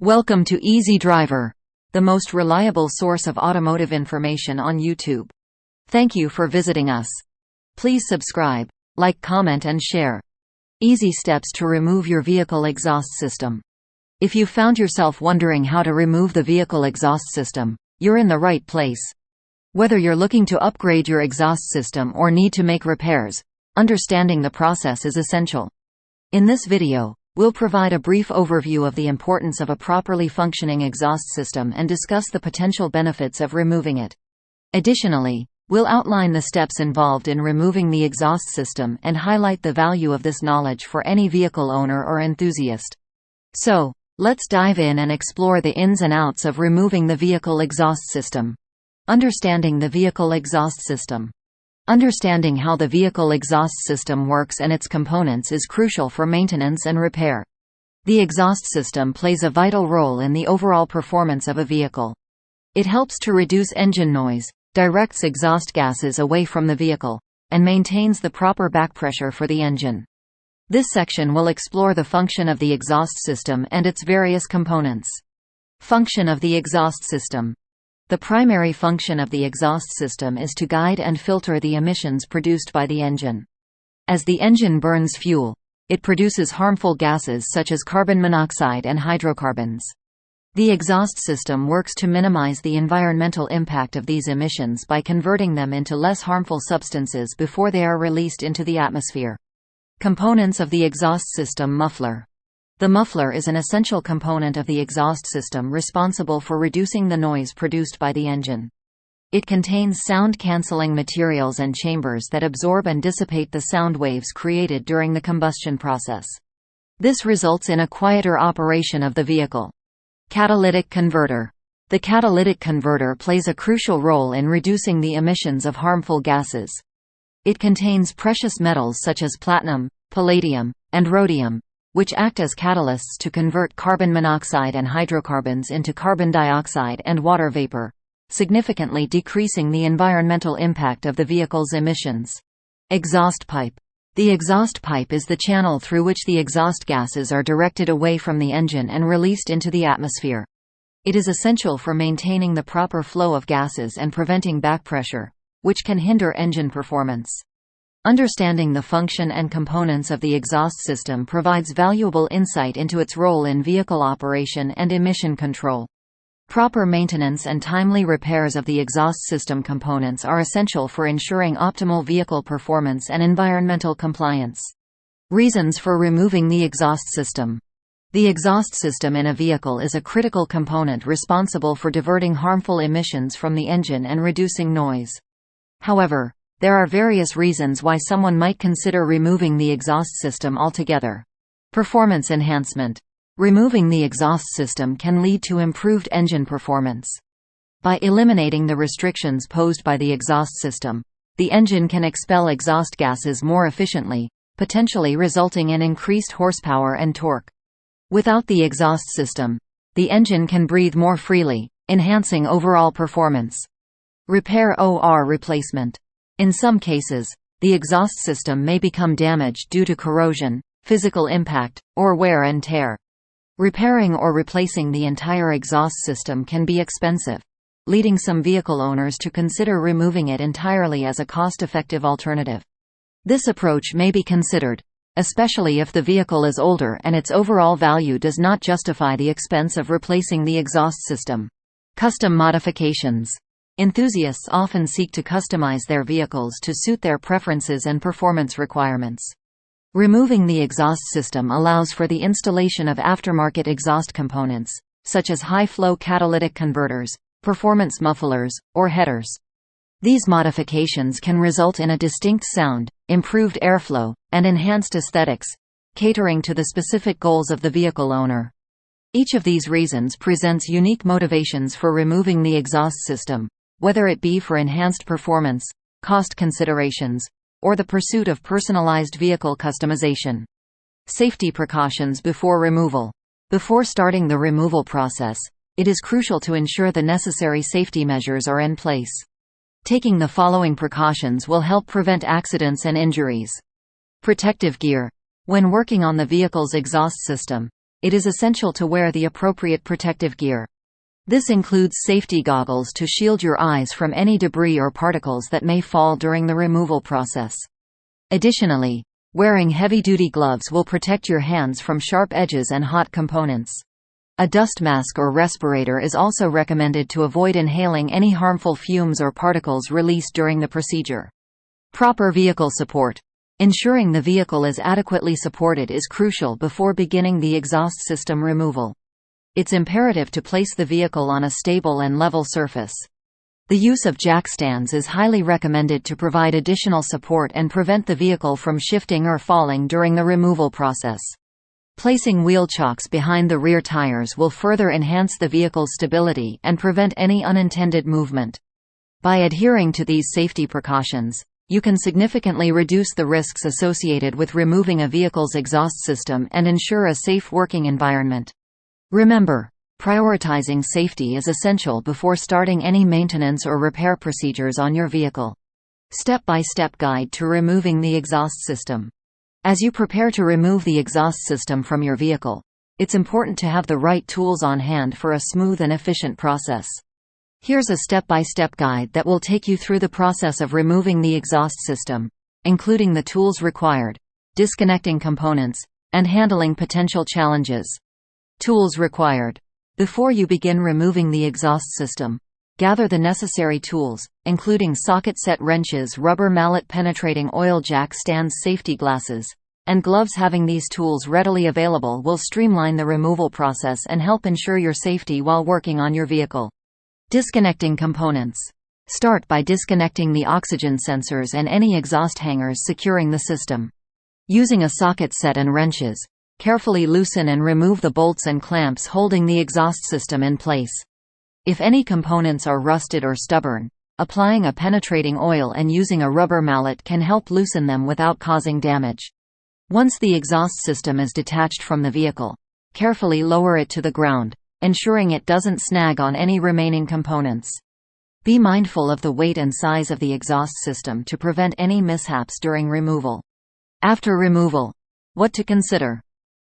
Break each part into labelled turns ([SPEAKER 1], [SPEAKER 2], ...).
[SPEAKER 1] Welcome to Easy Driver, the most reliable source of automotive information on YouTube. Thank you for visiting us. Please subscribe, like, comment and share. Easy steps to remove your vehicle exhaust system. If you found yourself wondering how to remove the vehicle exhaust system, you're in the right place. Whether you're looking to upgrade your exhaust system or need to make repairs, understanding the process is essential. In this video, we'll provide a brief overview of the importance of a properly functioning exhaust system and discuss the potential benefits of removing it. Additionally, we'll outline the steps involved in removing the exhaust system and highlight the value of this knowledge for any vehicle owner or enthusiast. So, let's dive in and explore the ins and outs of removing the vehicle exhaust system. Understanding the vehicle exhaust system. Understanding how the vehicle exhaust system works and its components is crucial for maintenance and repair. The exhaust system plays a vital role in the overall performance of a vehicle. It helps to reduce engine noise, directs exhaust gases away from the vehicle, and maintains the proper backpressure for the engine. This section will explore the function of the exhaust system and its various components. Function of the exhaust system. The primary function of the exhaust system is to guide and filter the emissions produced by the engine. As the engine burns fuel, it produces harmful gases such as carbon monoxide and hydrocarbons. The exhaust system works to minimize the environmental impact of these emissions by converting them into less harmful substances before they are released into the atmosphere. Components of the exhaust system. Muffler. The muffler is an essential component of the exhaust system responsible for reducing the noise produced by the engine. It contains sound-canceling materials and chambers that absorb and dissipate the sound waves created during the combustion process. This results in a quieter operation of the vehicle. Catalytic converter. The catalytic converter plays a crucial role in reducing the emissions of harmful gases. It contains precious metals such as platinum, palladium, and rhodium, which act as catalysts to convert carbon monoxide and hydrocarbons into carbon dioxide and water vapor, significantly decreasing the environmental impact of the vehicle's emissions. Exhaust pipe. The exhaust pipe is the channel through which the exhaust gases are directed away from the engine and released into the atmosphere. It is essential for maintaining the proper flow of gases and preventing backpressure, which can hinder engine performance. Understanding the function and components of the exhaust system provides valuable insight into its role in vehicle operation and emission control. Proper maintenance and timely repairs of the exhaust system components are essential for ensuring optimal vehicle performance and environmental compliance. Reasons for removing the exhaust system. The exhaust system in a vehicle is a critical component responsible for diverting harmful emissions from the engine and reducing noise. However, there are various reasons why someone might consider removing the exhaust system altogether. Performance enhancement. Removing the exhaust system can lead to improved engine performance. By eliminating the restrictions posed by the exhaust system, the engine can expel exhaust gases more efficiently, potentially resulting in increased horsepower and torque. Without the exhaust system, the engine can breathe more freely, enhancing overall performance. Repair or replacement. In some cases, the exhaust system may become damaged due to corrosion, physical impact, or wear and tear. Repairing or replacing the entire exhaust system can be expensive, leading some vehicle owners to consider removing it entirely as a cost-effective alternative. This approach may be considered, especially if the vehicle is older and its overall value does not justify the expense of replacing the exhaust system. Custom modifications. Enthusiasts often seek to customize their vehicles to suit their preferences and performance requirements. Removing the exhaust system allows for the installation of aftermarket exhaust components, such as high-flow catalytic converters, performance mufflers, or headers. These modifications can result in a distinct sound, improved airflow, and enhanced aesthetics, catering to the specific goals of the vehicle owner. Each of these reasons presents unique motivations for removing the exhaust system, whether it be for enhanced performance, cost considerations, or the pursuit of personalized vehicle customization. Safety precautions before removal. Before starting the removal process, it is crucial to ensure the necessary safety measures are in place. Taking the following precautions will help prevent accidents and injuries. Protective gear. When working on the vehicle's exhaust system, it is essential to wear the appropriate protective gear. This includes safety goggles to shield your eyes from any debris or particles that may fall during the removal process. Additionally, wearing heavy-duty gloves will protect your hands from sharp edges and hot components. A dust mask or respirator is also recommended to avoid inhaling any harmful fumes or particles released during the procedure. Proper vehicle support. Ensuring the vehicle is adequately supported is crucial before beginning the exhaust system removal. It's imperative to place the vehicle on a stable and level surface. The use of jack stands is highly recommended to provide additional support and prevent the vehicle from shifting or falling during the removal process. Placing wheel chocks behind the rear tires will further enhance the vehicle's stability and prevent any unintended movement. By adhering to these safety precautions, you can significantly reduce the risks associated with removing a vehicle's exhaust system and ensure a safe working environment. Remember, prioritizing safety is essential before starting any maintenance or repair procedures on your vehicle. Step-by-step guide to removing the exhaust system. As you prepare to remove the exhaust system from your vehicle, it's important to have the right tools on hand for a smooth and efficient process. Here's a step-by-step guide that will take you through the process of removing the exhaust system, including the tools required, disconnecting components, and handling potential challenges. Tools required. Before you begin removing the exhaust system, gather the necessary tools, including socket set wrenches, rubber mallet penetrating oil jack stands, safety glasses, and gloves. Having these tools readily available will streamline the removal process and help ensure your safety while working on your vehicle. Disconnecting components. Start by disconnecting the oxygen sensors and any exhaust hangers securing the system. Using a socket set and wrenches, carefully loosen and remove the bolts and clamps holding the exhaust system in place. If any components are rusted or stubborn, applying a penetrating oil and using a rubber mallet can help loosen them without causing damage. Once the exhaust system is detached from the vehicle, carefully lower it to the ground, ensuring it doesn't snag on any remaining components. Be mindful of the weight and size of the exhaust system to prevent any mishaps during removal. After removal, what to consider?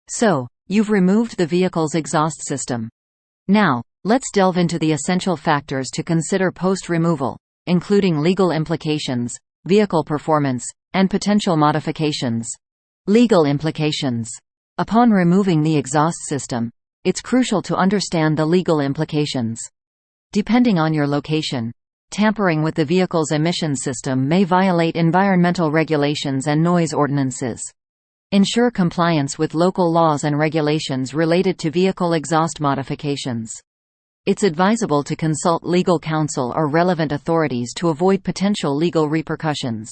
[SPEAKER 1] So, you've removed the vehicle's exhaust system. Now, let's delve into the essential factors to consider post-removal, including legal implications, vehicle performance, and potential modifications. Legal implications. Upon removing the exhaust system, it's crucial to understand the legal implications. Depending on your location, tampering with the vehicle's emission system may violate environmental regulations and noise ordinances. Ensure compliance with local laws and regulations related to vehicle exhaust modifications. It's advisable to consult legal counsel or relevant authorities to avoid potential legal repercussions.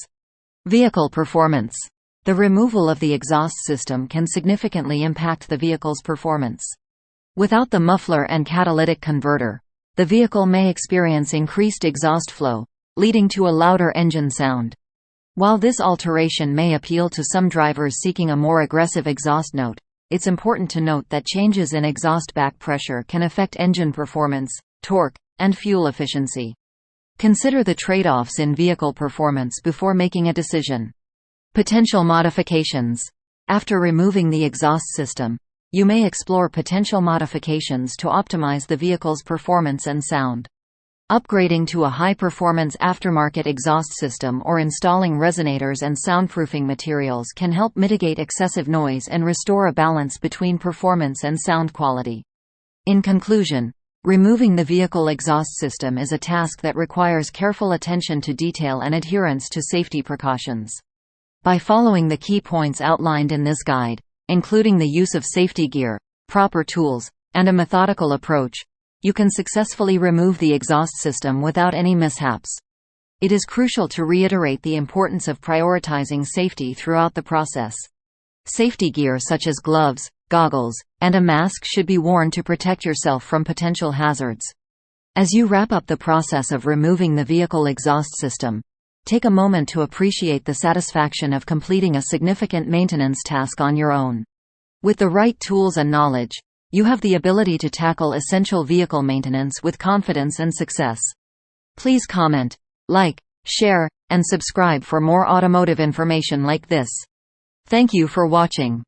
[SPEAKER 1] Vehicle performance. The removal of the exhaust system can significantly impact the vehicle's performance. Without the muffler and catalytic converter, the vehicle may experience increased exhaust flow, leading to a louder engine sound. While this alteration may appeal to some drivers seeking a more aggressive exhaust note, it's important to note that changes in exhaust back pressure can affect engine performance, torque, and fuel efficiency. Consider the trade-offs in vehicle performance before making a decision. Potential modifications. After removing the exhaust system, you may explore potential modifications to optimize the vehicle's performance and sound. Upgrading to a high-performance aftermarket exhaust system or installing resonators and soundproofing materials can help mitigate excessive noise and restore a balance between performance and sound quality. In conclusion, removing the vehicle exhaust system is a task that requires careful attention to detail and adherence to safety precautions. By following the key points outlined in this guide, including the use of safety gear, proper tools, and a methodical approach, you can successfully remove the exhaust system without any mishaps. It is crucial to reiterate the importance of prioritizing safety throughout the process. Safety gear such as gloves, goggles, and a mask should be worn to protect yourself from potential hazards. As you wrap up the process of removing the vehicle exhaust system, take a moment to appreciate the satisfaction of completing a significant maintenance task on your own. With the right tools and knowledge, you have the ability to tackle essential vehicle maintenance with confidence and success. Please comment, like, share, and subscribe for more automotive information like this. Thank you for watching.